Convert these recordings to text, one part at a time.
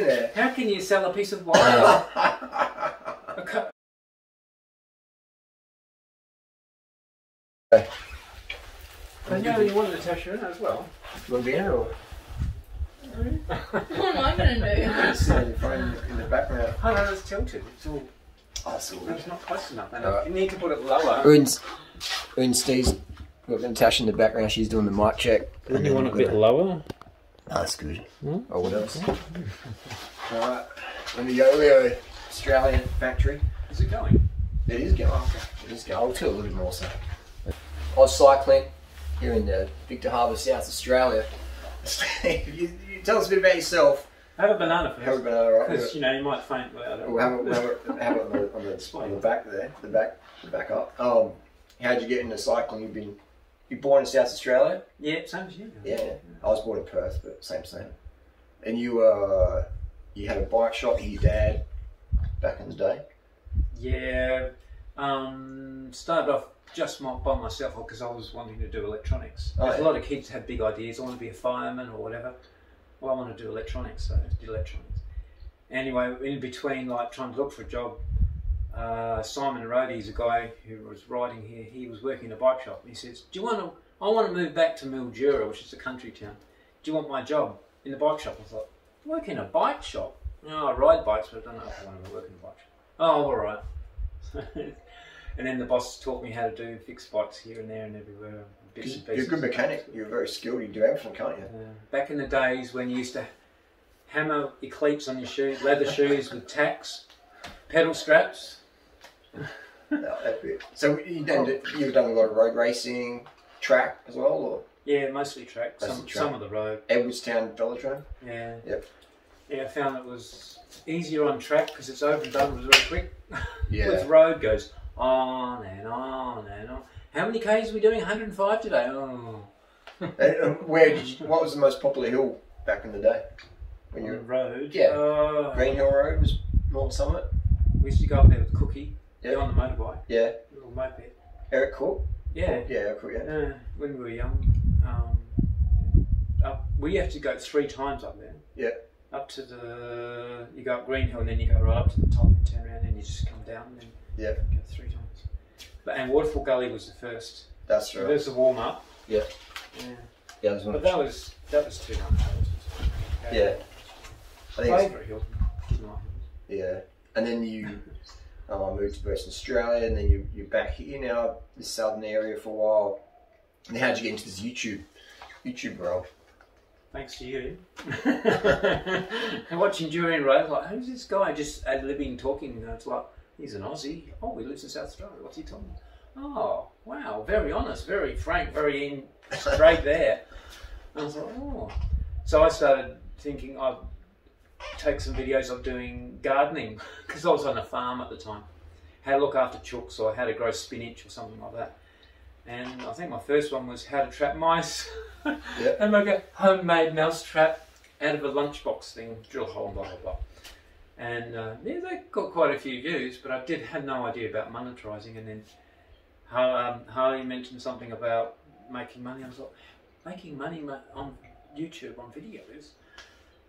there. How can you sell a piece of wire? I know you wanted Natasha in as well. You want to be in it or? What am I going to do? Sit on your phone in the background. Oh no, it's tilted. It's all. Oh, that's all It's not close enough. And Alright. you need to put it lower. And Steve's got Natasha in the background. She's doing the mic check. Wouldn't you want it a bit lower? Oh, that's good. Hmm? Oh, what else? Alright, let me go. Leo, Australian factory. Is it going? It is going. Okay. It is going. I'll tell a little bit more so. I was cycling here in Victor Harbour, South Australia. Steve, you tell us a bit about yourself. Have a banana first. Have a banana, right? Because you know you might faint without We'll have it on the back there, the back up. How'd you get into cycling? You born in South Australia? Yeah, same as you. Yeah. I was born in Perth, but same. And you had a bike shop with your dad back in the day? Yeah. Started off just by myself because I was wanting to do electronics. Oh, There's yeah. a lot of kids have big ideas. I want to be a fireman or whatever. Well, I want to do electronics, so I did electronics. Anyway, in between, like trying to look for a job, Simon Rhodey's a guy who was riding here. He was working in a bike shop. He says, "Do you want to? I want to move back to Mildura, which is a country town. Do you want my job in the bike shop?" I thought, "Work in a bike shop? No, I ride bikes, but I don't know if I want to work in a bike shop." Oh, all right. And then the boss taught me how to fix bikes here and there and everywhere. Bits and You're a pieces. good mechanic. You're very skilled. You do everything, can't you? Back in the days when you used to hammer your cleats on your shoes, leather shoes with tacks, pedal straps. So you've done a lot of road racing, track as well, or Yeah, mostly track. Mostly Some of the road. Edwardstown velodrome? Yeah. Yep. Yeah, I found it was easier on track because it's over and done really quick. Yeah. With road goes on and on and on. How many Ks are we doing? 105 today? Oh. And what was the most popular hill back in the day? When you On the road? Yeah. Green Hill Road was North Summit? We used to go up there with Cookie. Yeah. On the motorbike. Yeah. Little moped. Eric Cook? Yeah. Yeah, Eric Cook, yeah. When we were young, we have to go 3 times up there. Yeah. Up to you go up Green Hill and then you go right up to the top and turn around and you just come down and then Yeah. go 3 times. And Waterfall Gully was the first. That's right. There's the warm up. Yeah. Yeah. Yeah, there's one. But that was too much. Yeah. I think Favourite hill. Yeah. And then you moved to Western Australia, and then you're back here now, this southern area for a while. And how'd you get into this YouTube role? Thanks to you. And watching durianrider, like, who's this guy just ad-libbing, talking? It's like, he's an Aussie. Oh, he lives in South Australia. What's he talking? Oh, wow, very honest, very frank, very straight there. And I was like, oh. So I started thinking I'd take some videos of doing gardening because I was on a farm at the time. How to look after chooks or how to grow spinach or something like that. And I think my first one was how to trap mice. Yep. And like a homemade mouse trap out of a lunchbox thing, drill a hole and blah blah blah. And yeah, they got quite a few views, but I had no idea about monetizing. And then Harley mentioned something about making money. I was like, making money on YouTube on videos.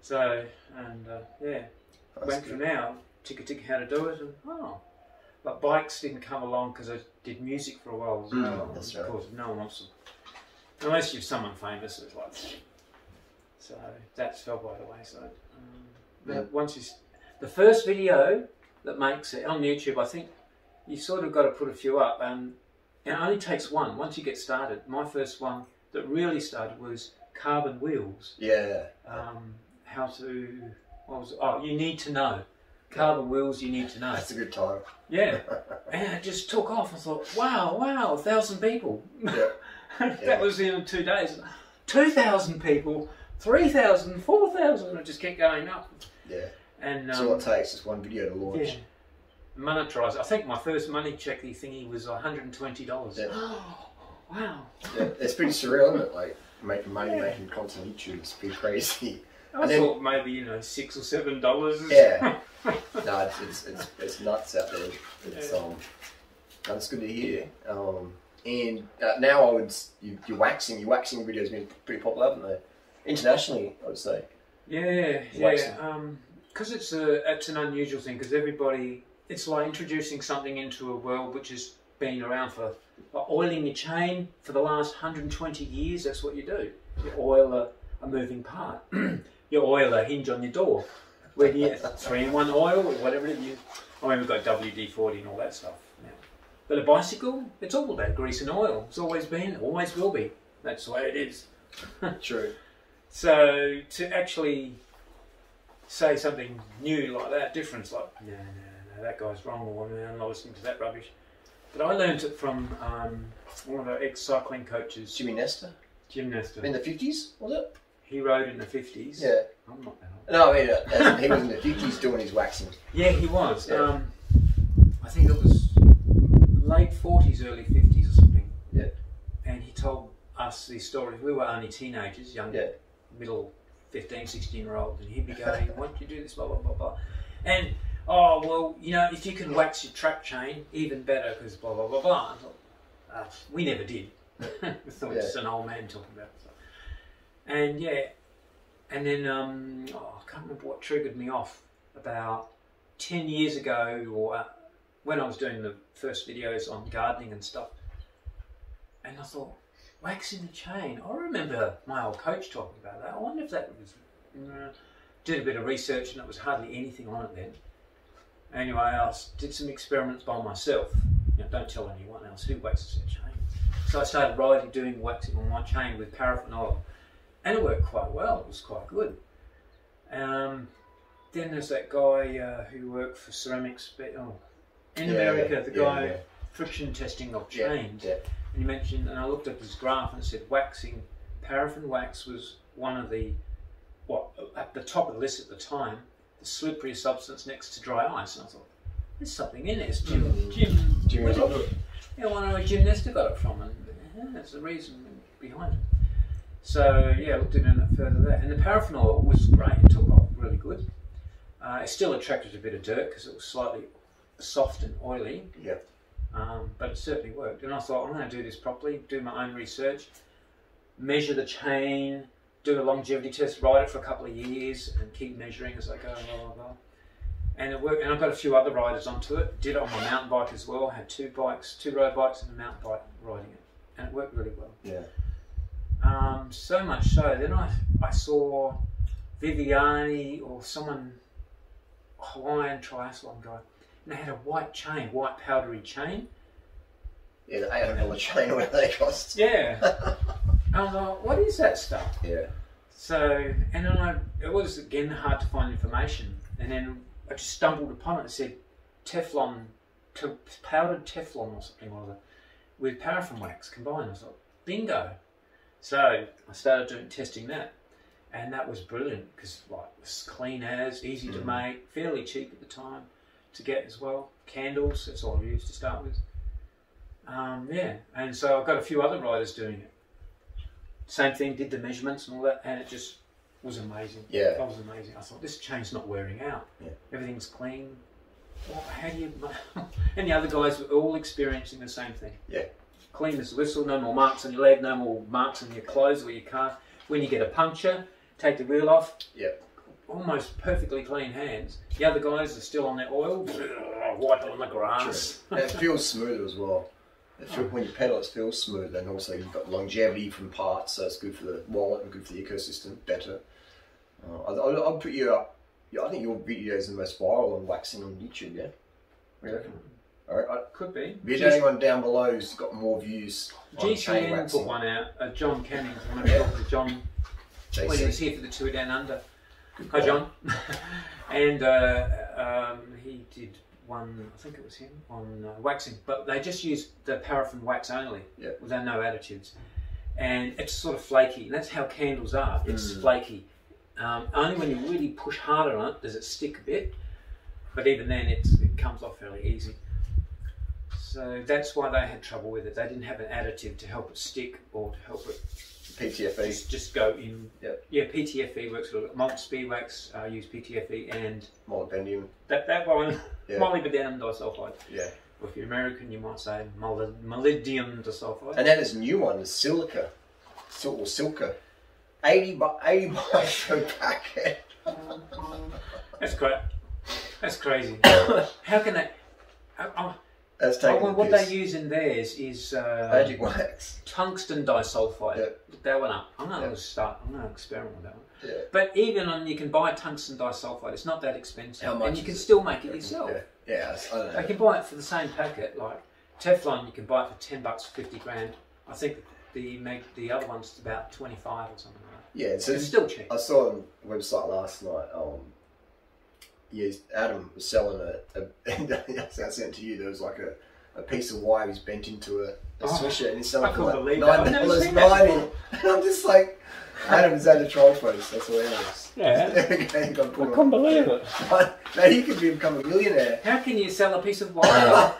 So, and yeah, went from now, tick how to do it, and but bikes didn't come along because I did music for a while as well. That's of right. course, no one wants to, unless you're someone famous, it's like, so that's fell by the wayside. But once the first video that makes it on YouTube, I think you sort of got to put a few up, and it only takes one. Once you get started, my first one that really started was carbon wheels. Yeah. How to, what was it? Oh, you need to know. Carbon wheels, you need to know. That's a good time. Yeah. And it just took off. I thought, wow, 1,000 people. Yeah. That was in 2 days. 2,000 people, 3,000, 4,000. It just kept going up. Yeah. And so what it takes is one video to launch. Yeah. Monetize. I think my first money check thingy was $120. Yeah. Wow. Yeah. It's pretty surreal, isn't it? Like making money, making content on YouTube. It's pretty crazy. I thought maybe, $6 or $7. Yeah. No, it's nuts out there. It's that's good to hear. And now your waxing videos have been pretty popular, haven't they? Internationally, I would say. Yeah. Waxing. because it's an unusual thing, because everybody, it's like introducing something into a world which has been around for, like oiling your chain for the last 120 years. That's what you do. You oil a moving part. You oil a hinge on your door. Where do you 3-in-1 oil or whatever it is. I mean, we've got WD-40 and all that stuff now. But a bicycle, it's all about grease and oil. It's always been, always will be. That's the way it is. True. So to actually say something new like that, different, like, no, that guy's wrong, or no, I'm not listening to that rubbish. But I learned it from one of our ex-cycling coaches. Jimmy Nestor? Jim Nestor. In the 50s, was it? He rode in the 50s. Yeah. I'm not that old. No, I mean, he was in the 50s doing his waxing. Yeah, he was. Yeah. I think it was late 40s, early 50s or something. Yeah. And he told us these stories. We were only teenagers, young, middle 15, 16-year-olds, and he'd be going, why don't you do this, blah, blah, blah, blah. And, oh, well, you know, if you can wax your track chain, even better, because blah, blah, blah, blah. I thought, we never did. We thought it's an old man talking about it. And, and then, I can't remember what triggered me off. About 10 years ago, or when I was doing the first videos on gardening and stuff, and I thought, waxing the chain. I remember my old coach talking about that. I wonder if that was... did a bit of research and it was hardly anything on it then. Anyway, I did some experiments by myself. You know, don't tell anyone else who waxes their chain. So I started doing waxing on my chain with paraffin oil. And it worked quite well. It was quite good. Then there's that guy who worked for ceramics in America, the guy friction testing of chains. Yeah. And he mentioned, and I looked at his graph and it said waxing, paraffin wax was one of the, at the top of the list at the time, the slipperiest substance next to dry ice. And I thought, there's something in it. It's Jim I want to know where Jim Nestor got it from, and there's the reason behind it. So yeah, I looked into it further there. And the paraffin oil was great, it took off really good. It still attracted a bit of dirt because it was slightly soft and oily. Yeah. But it certainly worked. And I thought, I'm going to do this properly, do my own research, measure the chain, do a longevity test, ride it for a couple of years and keep measuring as I go, blah, blah, blah. And it worked. And I got a few other riders onto it. Did it on my mountain bike as well. I had 2 bikes, 2 road bikes and a mountain bike riding it. And it worked really well. Yeah. So much so, then I saw Viviani or someone, Hawaiian triathlon guy, and they had a white chain, white powdery chain. Yeah, the $800 chain, what they cost. Yeah. I was like, what is that stuff? Yeah. So, and then it was again hard to find information, and then I just stumbled upon it. It said Teflon, powdered Teflon or something or other, with paraffin wax combined. I thought, bingo. So I started testing that, and that was brilliant because like it was clean as, easy to make, fairly cheap at the time to get as well. Candles, that's all I used to start with. Yeah, and so I've got a few other riders doing it. Same thing, did the measurements and all that, and it just was amazing. Yeah, that was amazing. I thought this chain's not wearing out. Yeah, everything's clean. Well, how do you? And the other guys were all experiencing the same thing. Yeah. Clean as a whistle, no more marks on your leg, no more marks on your clothes or your car. When you get a puncture, take the wheel off. Yep. Almost perfectly clean hands. The other guys are still on their oil, white on the grass. And it feels smoother as well. When you pedal, it feels smooth, and also you've got longevity from parts, so it's good for the wallet and good for the ecosystem. Better. I'll put you up. I think your video is the most viral on waxing on YouTube. Yeah. What do you reckon? Alright, could be. If there's anyone down below who's got more views on chain waxing. Put one out. John Canning. I'm going to talk to John when he was here for the tour down under. Hi, John. And he did one, I think it was him, on waxing. But they just used the paraffin wax only, with no additives. And it's sort of flaky. And that's how candles are. It's flaky. Only when you really push harder on it does it stick a bit. But even then, it comes off fairly easy. So that's why they had trouble with it. They didn't have an additive to help it stick or to help it Ptfe. Just go in. Yep. Yeah, Ptfe works a little. Malt speed wax, I use Ptfe and molybdenum. That one, molybdenum disulfide. Yeah. Or if you're American, you might say molybdenum disulfide. And then there's a new one, the silica, or silka, 80 bucks per packet. That's great. That's crazy. How can they? That's taking what they use in theirs is magic wax, tungsten disulfide. Yeah. Look that one up. I'm going to experiment with that one. Yeah. But even on, you can buy tungsten disulfide. It's not that expensive, how much and you can still make it yourself. Yeah, I don't know. You can buy it for the same packet. Like Teflon, you can buy it for $10 for 50 grand. I think the other one's about 25 or something like that. Yeah, so it's still cheap. I saw on the website last night. Adam was selling I sent it to you. There was like a piece of wire he's bent into a swisher, and he's selling for like $9.90. And I'm just like, Adam's had a troll face. That's hilarious. Yeah, I can't believe it. Now he could become a millionaire. How can you sell a piece of wire?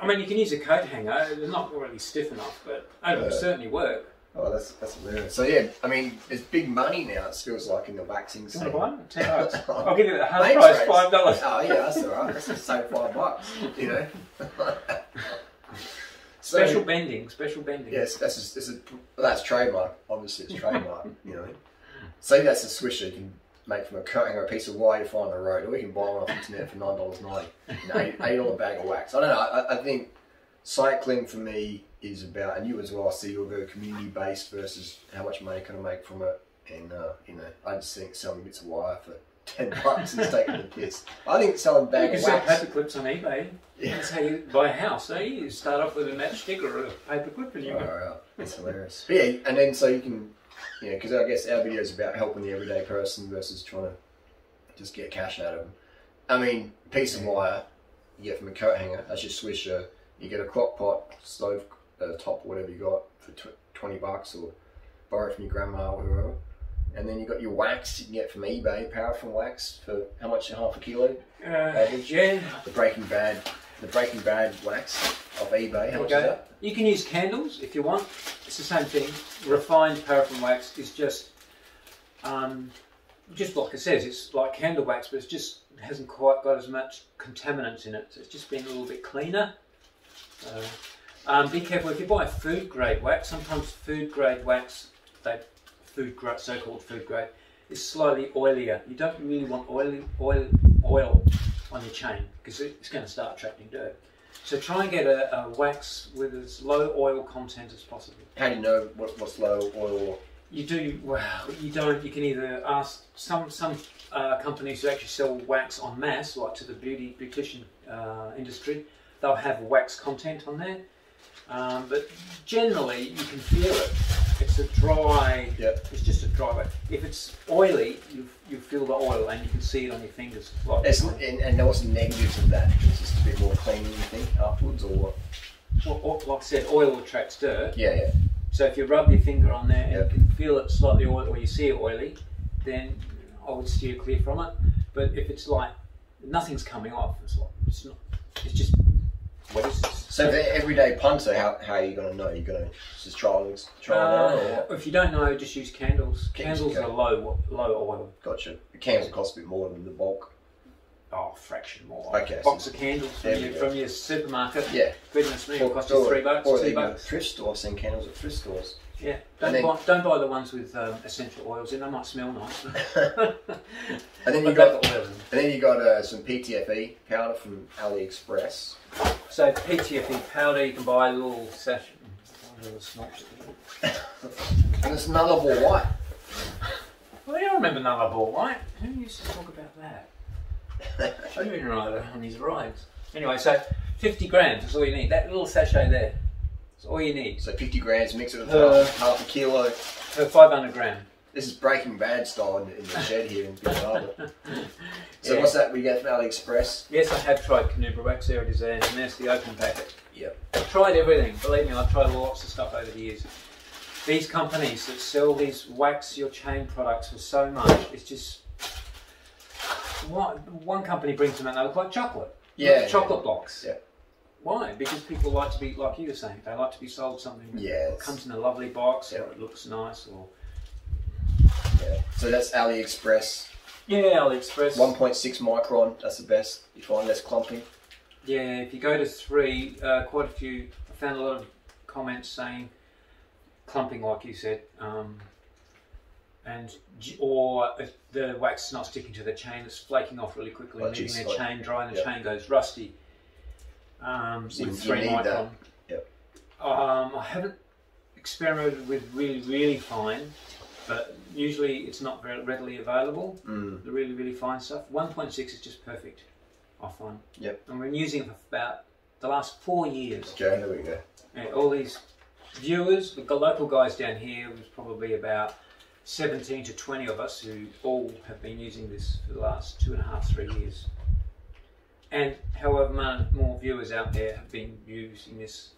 I mean, you can use a coat hanger. It's not really stiff enough, but it would certainly work. Oh, that's hilarious. So yeah, I mean, it's big money now. It feels like in the waxing scene. You want to buy it? $10. I'll give you the half price, $5. Oh yeah, that's all right. That's just save $5. You know. Special bending. Yes, that's trademark. Obviously, it's trademark. You know. Say that's a swisher you can make from a coat hanger, a piece of wire you find on the road, or we can buy one off the internet for $9.90. $8 bag of wax. I don't know. I think cycling for me is about, and you as well, I see you're very community based versus how much money can I make from it, and you know, I just think selling bits of wire for $10 is taking the piss. I think selling a bag of wax. You can sell paper clips on eBay. Yeah. That's how you buy a house. So you start off with a matchstick or a paper clip, and you go. Right. That's hilarious. But yeah, and then so you can, you know, because I guess our video is about helping the everyday person versus trying to just get cash out of them. I mean, piece of wire you get from a coat hanger. That's your swisher. You get a crock pot, stove top, whatever you got for $20, or borrow from your grandma or whoever. And then you got your wax you can get from eBay, paraffin wax for how much? Half a kilo average. Yeah. The Breaking Bad wax off eBay. How much is that? You can use candles if you want. It's the same thing. Refined paraffin wax is just like it says. It's like candle wax, but it hasn't quite got as much contaminants in it. So it's just been a little bit cleaner. Be careful if you buy food grade wax. Sometimes food grade wax, so-called food grade, is slightly oilier. You don't really want oil on your chain because it's going to start attracting dirt. So try and get a wax with as low oil content as possible. How do you know what's low oil? You do, well, you don't. You can either ask some companies who actually sell wax en masse, like to the beautician industry. They'll have wax content on there, but generally you can feel it. It's a dry. Yep. It's just a dry wax. If it's oily, you feel the oil and you can see it on your fingers. Like and what's the negatives of that? It's just a bit more clean, you think, afterwards, or what? Well, like I said, oil attracts dirt. Yeah. So if you rub your finger on there and you can feel it slightly oily, or you see it oily, then I would steer clear from it. But if it's like nothing's coming off, it's just what is this? So for everyday punter, how are you going to know? You're going to just trial and error? If you don't know, just use candles. Candles are low oil. Gotcha. The candles cost a bit more than the bulk. Oh, a fraction more. Okay. Box of candles from your supermarket. Yeah. Goodness me, it'll cost you $3, or $2. Thrift store. I've seen candles at thrift stores. Yeah. Don't buy the ones with essential oils in. They might smell nice. And then you got some Ptfe powder from AliExpress. So Ptfe powder, you can buy a little sachet. And it's nullable white. Well, I don't remember nullable white. Who used to talk about that? Durianrider on his rides. Anyway, so 50 grams is all you need. That little sachet there. That's all you need. So 50 grams, mix it with half a kilo. Per 500 gram. This is Breaking Bad style in the shed here in Big Harbour. So what's that we get from AliExpress? Yes, I have tried Canubra wax. There it is there. And there's the open packet. Yep. I've tried everything. Believe me, I've tried lots of stuff over the years. These companies that sell these wax your chain products for so much, it's just... One company brings them out, they look like chocolate. Yeah. Chocolate blocks. Yeah. Why? Because people like to be, like you were saying, they like to be sold something that comes in a lovely box, or it looks nice, or... Yeah. So that's AliExpress. Yeah, AliExpress. 1.6 micron, that's the best. You find less clumping. Yeah, if you go to 3, quite a few, I found a lot of comments saying clumping, like you said. or if the wax is not sticking to the chain, it's flaking off really quickly, Like leaving the like, chain dry, and the yep. chain goes rusty. So With you 3 need micron. that. Yep. I haven't experimented with really fine, but usually it's not very readily available. The really fine stuff. 1.6 is just perfect, I find. Yep. And we've been using it for about the last 4 years. Okay, there we go. And all these viewers, the local guys down here, was probably about 17 to 20 of us who all have been using this for the last 2.5, 3 years. And however more viewers out there have been using this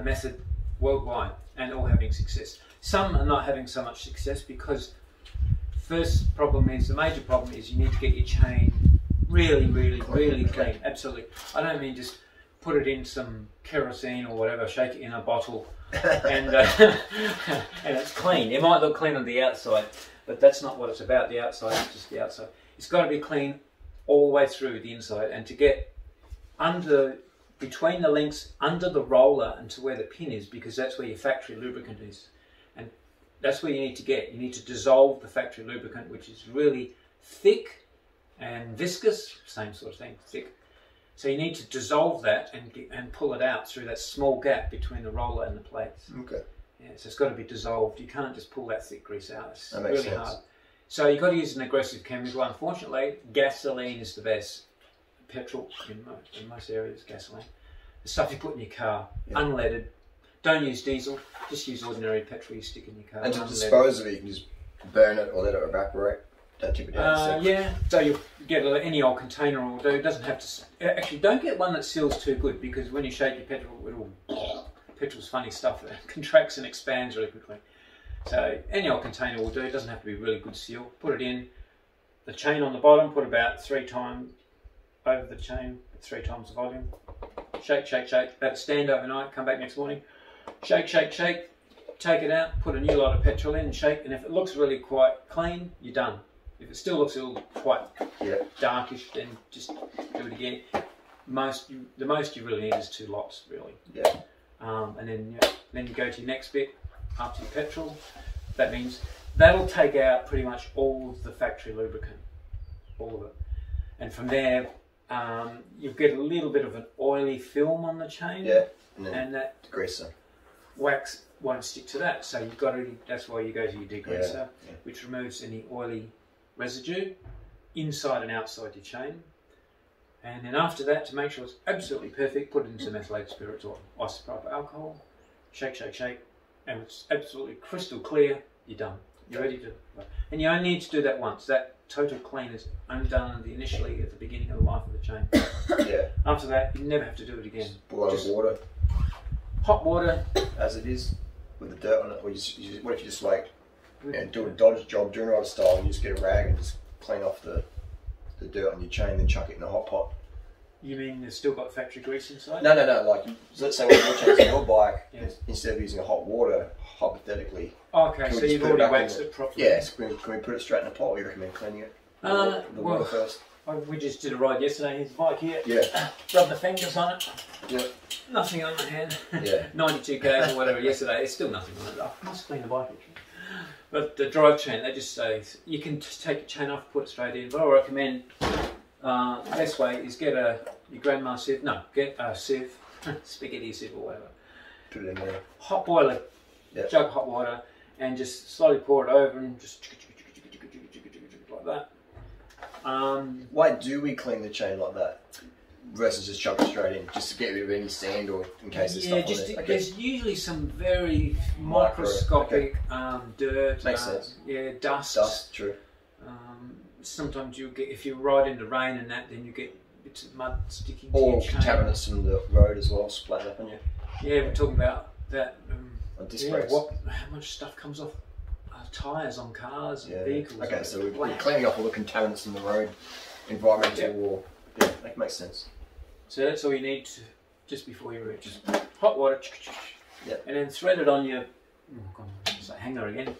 method worldwide and all having success. Some are not having so much success because the major problem is you need to get your chain really clean. Absolutely. I don't mean just put it in some kerosene or whatever, shake it in a bottle and it's clean. It might look clean on the outside, but that's not what it's about. The outside is just the outside. It's got to be clean all the way through the inside, and to get between the links under the roller and to where the pin is, because that's where your factory lubricant is, and that's where you need to get. You need to dissolve the factory lubricant, which is really thick and viscous, same sort of thing, thick. So you need to dissolve that and pull it out through that small gap between the roller and the plates. Okay. Yeah, so it's got to be dissolved. You can't just pull that thick grease out. It's That makes really sense. hard. So you've got to use an aggressive chemical. Unfortunately, gasoline is the best. Petrol in most areas, gasoline. The stuff you put in your car, unleaded. Don't use diesel. Just use ordinary petrol you stick in your car. And to dispose of it, you can just burn it or let it evaporate. Don't tip it down. Yeah, so you get any old container will do. It doesn't have to. Actually, don't get one that seals too good, because when you shake your petrol, petrol's funny stuff. It contracts and expands really quickly. So any old container will do. It doesn't have to be really good seal. Put it in. The chain on the bottom, put about 3 times over the chain, 3 times the volume. Shake. Let it stand overnight. Come back next morning. Shake. Take it out. Put a new lot of petrol in and shake. And if it looks really quite clean, you're done. If it still looks a little quite darkish, then just do it again. The most you really need is 2 lots, really. Yeah. And then you go to your next bit after your petrol. That means that'll take out pretty much all of the factory lubricant, all of it. And from there, you'll get a little bit of an oily film on the chain. Yeah. And that degreaser. Wax won't stick to that. So you've got to. That's why you go to your degreaser, which removes any oily residue inside and outside your chain. And then after that, to make sure it's absolutely perfect, put it into methylated spirits or isopropyl alcohol. Shake, and it's absolutely crystal clear. You're done. You're ready to. And you only need to do that once. That total clean is only done initially at the beginning of the life of the chain. Yeah. After that, you never have to do it again. Boil water. Hot water. As it is, with the dirt on it. Or what if you just like do a dodge job, durianrider style, and you just get a rag and just clean off the dirt on your chain, then chuck it in a hot pot. You mean it's still got factory grease inside? No. Like, so let's say when you're changing your bike, instead of using a hot water, hypothetically. Okay, so you've already waxed it properly. Yeah, so can we put it straight in a pot, or you recommend cleaning it? The water first. We just did a ride yesterday. Here's the bike here. Yeah. Rub the fingers on it. Yeah. Nothing on the hand. Yeah. 92 k's or whatever yesterday. It's still nothing on it. I must clean the bike actually. But the drive chain, they just say you can just take your chain off, put it straight in. But I recommend the best way is get your grandma sieve. No, get a sieve, spaghetti sieve or whatever. Put it in there. Hot boiler, jug of hot water, and just slowly pour it over and just like that. Why do we clean the chain like that versus just chuck it straight in, just to get rid of any sand or in case there's stuff on it? There's usually some very microscopic dirt. Makes sense. Yeah, dust. Dust, true. Sometimes you get, if you ride in the rain and that, then you get bits of mud sticking to your chain. Or contaminants from the road as well, splatting up on you. Yeah, we're talking about that. Disc brakes. How much stuff comes off tyres on cars and vehicles. Okay, so we're cleaning up all the contaminants from the road, environmental war. Yeah, that makes sense. So that's all you need just before you reach. Hot water, and then thread it on your hanger again.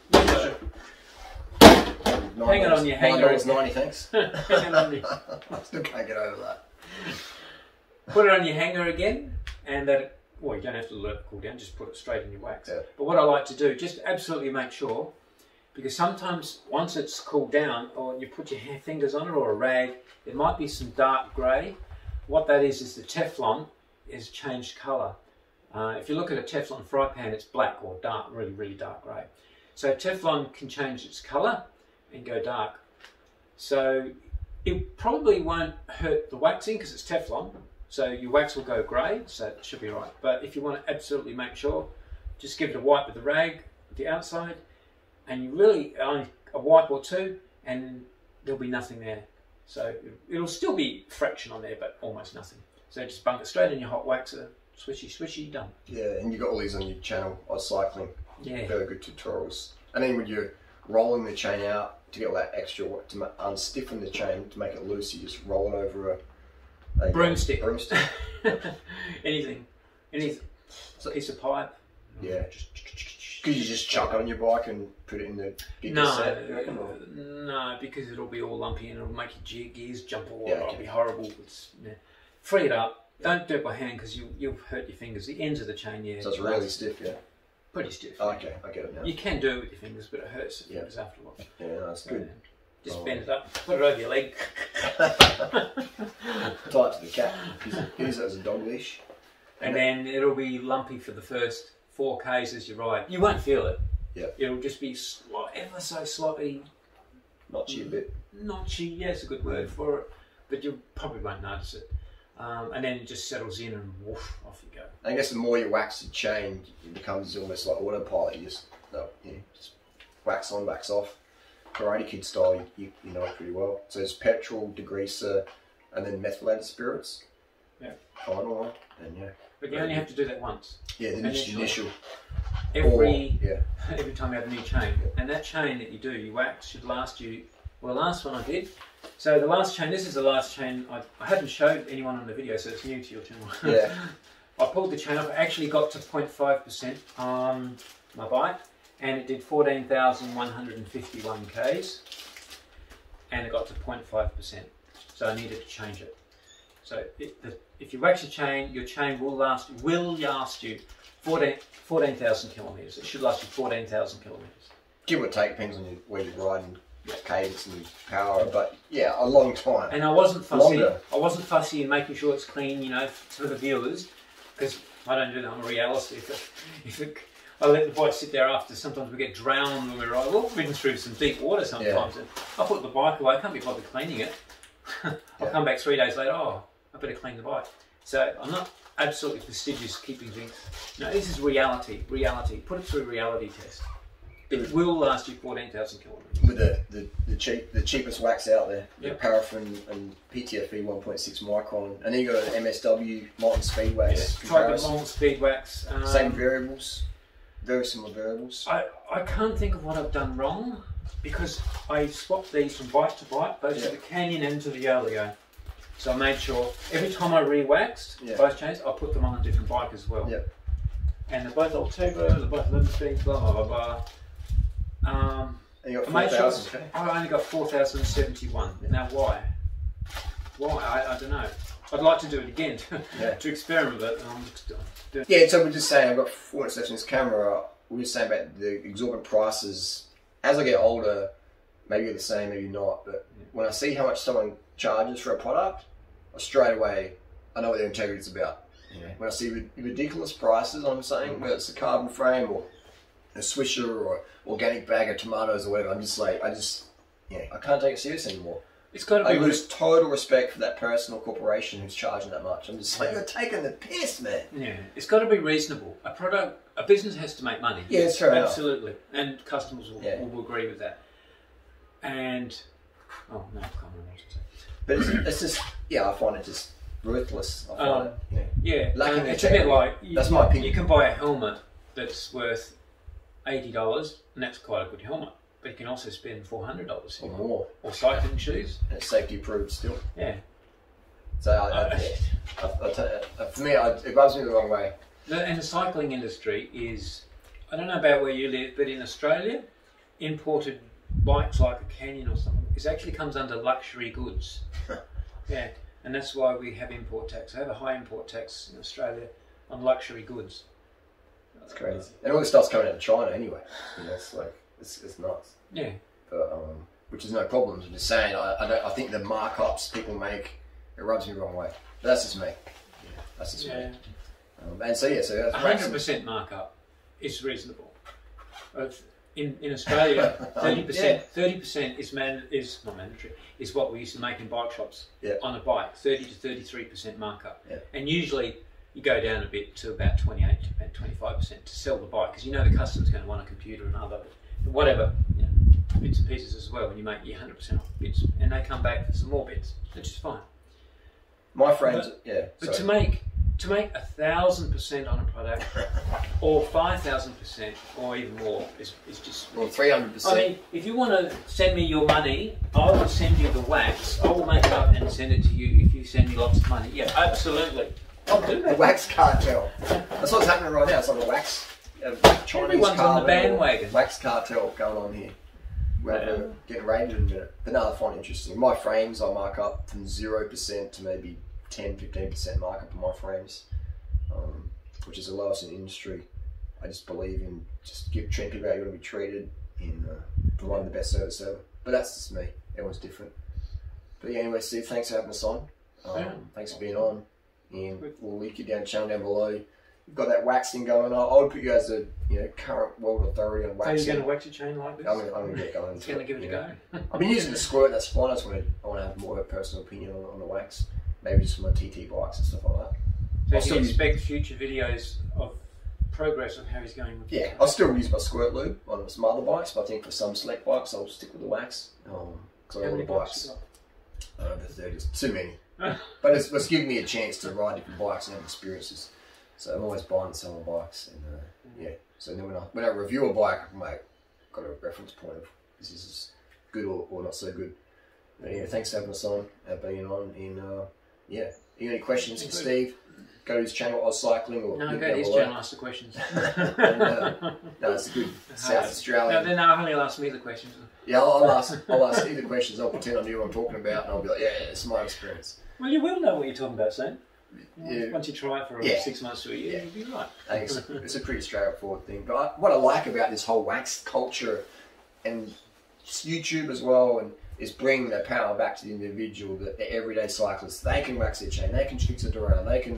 Hang it on your hanger. $9.90, thanks. Hang it on your... I still can't get over that. Put it on your hanger again, and that. Well, you don't have to let it cool down. Just put it straight in your wax. Yeah. But what I like to do, just absolutely make sure because sometimes once it's cooled down, or you put your fingers on it or a rag, there might be some dark grey. What that is the Teflon is changed colour. If you look at a Teflon fry pan, it's black or dark, really, really dark grey. So Teflon can change its colour and go dark. So it probably won't hurt the waxing because it's Teflon. So your wax will go grey, so it should be right. But if you want to absolutely make sure, just give it a wipe with the rag at the outside, and you really only a wipe or two, and there'll be nothing there. So it'll still be fraction on there, but almost nothing. So just bunk it straight in your hot waxer, swishy, swishy, done. Yeah, and you've got all these on your channel on cycling. Yeah. Very good tutorials. And then when you're rolling the chain out to get all that extra, to unstiffen the chain, to make it loose, you just roll it over a broomstick. Anything. Anything. So a piece of pipe. Yeah. Could you just chuck it on your bike and put it in the big cassette? No, because it'll be all lumpy and it'll make your gears jump all over. Yeah, It'll be horrible. Free it up. Don't do it by hand because you'll hurt your fingers. The ends of the chain, yeah. So it's really stiff, yeah? Pretty stiff. Oh, okay, I get it now. You can do it with your fingers, but it hurts the fingers after a while. Yeah, that's good. Just bend it up, put it over your leg. Tie it to the cat. Use it as a dog leash. And then it'll be lumpy for the first 4 Ks as you ride. You won't feel it. Yeah. It'll just be ever so slightly Notchy a bit. Notchy, yeah, it's a good word for it. But you probably won't notice it. And then it just settles in and woof, off you go. I guess the more you wax the chain, it becomes almost like autopilot. You just wax on, wax off. Karate Kid style, you know it pretty well. So there's petrol, degreaser, and then methylated spirits. Yeah. Final one, and yeah. But you only have to do that once. Yeah, the initial. Every time you have a new chain. And that chain that you wax should last you, well, the last one I did. So the last chain, this is the last chain, I haven't showed anyone on the video, so it's new to your channel. Yeah. I pulled the chain off, I actually got to 0.5% on my bike, and it did 14,151 Ks, and it got to 0.5%, so I needed to change it. So if you wax your chain will last you 14,000 kilometres. It should last you 14,000 kilometres. Give or take, depends on where you're riding, cadence and power, but yeah, a long time. And I wasn't fussy. Longer. I wasn't fussy in making sure it's clean, you know, for the viewers, because I don't do that. I'm a realist. I let the bike sit there after, sometimes we get drowned when we ride. We've ridden through some deep water sometimes, and I put the bike away. I can't be bothered cleaning it. I'll come back 3 days later. Oh, I better clean the bike. So I'm not absolutely fastidious keeping things. No, this is reality. Reality. Put it through a reality test. It will last you 14,000 kilometres. With the cheapest wax out there, Yep. paraffin and Ptfe 1.6 micron, and then you got an MSW molten speed wax. Try the molten speed wax. Same variables, very similar variables. I can't think of what I've done wrong because I swapped these from bike to bike, both to the Canyon and to the Yolio. So I made sure every time I re-waxed both chains, I put them on a different bike as well. Yep. And they're both Ultegra, they're both limit speeds, blah blah blah blah. And you got 4,000. I only got 4,071. Now why? Why? I don't know. I'd like to do it again to experiment with it. Yeah, so we're just saying, I've got 400 steps in this camera. We were saying about the exorbitant prices. As I get older, maybe you're the same, maybe not, but when I see how much someone charges for a product, straight away I know what their integrity is about. Yeah. When I see ridiculous prices, I'm saying, whether it's a carbon frame or a swisher or organic bag of tomatoes or whatever, I'm just like, I can't take it serious anymore. It's got to be. I lose total respect for that person or corporation who's charging that much. I'm just like, you're taking the piss, man. Yeah, it's got to be reasonable. A business has to make money. Yeah, it's fair enough. Absolutely, and customers will agree with that. And I can't remember what to say. But it's just, I find it just ruthless. I find it. It's a bit like that's my opinion. You can buy a helmet that's worth $80, and that's quite a good helmet. But you can also spend $400 or more. Or cycling shoes. And it's safety approved still. Yeah. So for me, it rubs me the wrong way. And the cycling industry is, I don't know about where you live, but in Australia, imported bikes like a Canyon or something, it actually comes under luxury goods. Yeah. And that's why we have import tax. I have a high import tax in Australia on luxury goods. That's crazy. And all this stuff's coming out of China anyway. It's like It's nuts. Yeah. But, which is no problems. I'm just saying, I think the markups people make, it rubs me the wrong way. But that's just me. That's just me. And so that's 100% markup is reasonable. In Australia, 30% is not mandatory. Is what we used to make in bike shops on a bike. 30 to 33% markup, and usually you go down a bit to about 28 to 25% to sell the bike, because you know the customer's going to want a computer and other whatever, bits and pieces as well. When you make your 100% off bits, and they come back for some more bits, which is fine. My friends, but to make 1,000% on a product, or 5,000%, or even more, is just... Or 300%. I mean, if you want to send me your money, I will send you the wax. I will make it up and send it to you if you send me lots of money. Yeah, absolutely. I'll do that. The wax cartel. That's what's happening right now. It's like a wax... Chinese Everyone's on the bandwagon. Wax cartel going on here. We're getting raided in a minute. But no, I find it interesting. My frames, I mark up from 0% to maybe 10-15% markup on my frames, which is the lowest in the industry. I just believe in treating people how you want to be treated, in providing the best service ever. But that's just me. Everyone's different. But yeah, anyway, Steve, thanks for having us on. Thanks for being on. And we'll link you down the channel down below. You've got that waxing going on. I would put you as a current world authority on waxing. Are you going to wax your chain like this? I'm going to get going. It's going to give it a go. I've been using the squirt. That's fine. I want to have more of a personal opinion on the wax. Maybe just for my TT bikes and stuff like that. So you expect future videos of progress of how he's going with it? I'll still use my squirt lube on some other bikes, but I think for some select bikes I'll stick with the wax. Because how many bikes? There's too many. But it's giving me a chance to ride different bikes and have experiences. So I'm always buying and selling bikes, and So then when I review a bike, I've got a reference point of this is good or not so good. But yeah, thanks for having us on, being on. And you got any questions for Steve? Go to his channel, Oz Cycling, or go to his channel, ask the questions. No, it's a good South Australian. No, I'll only ask me the questions. Yeah, I'll ask Steve the questions. I'll pretend I knew what I'm talking about, and I'll be like, it's my experience. Well, you will know what you're talking about soon. Yeah. Once you try it for 6 months to a year, you'll be right. I think it's a pretty straightforward thing. But what I like about this whole wax culture and YouTube as well, and is bringing that power back to the individual, the everyday cyclist. They can wax their chain, they can fix a derailleur, they can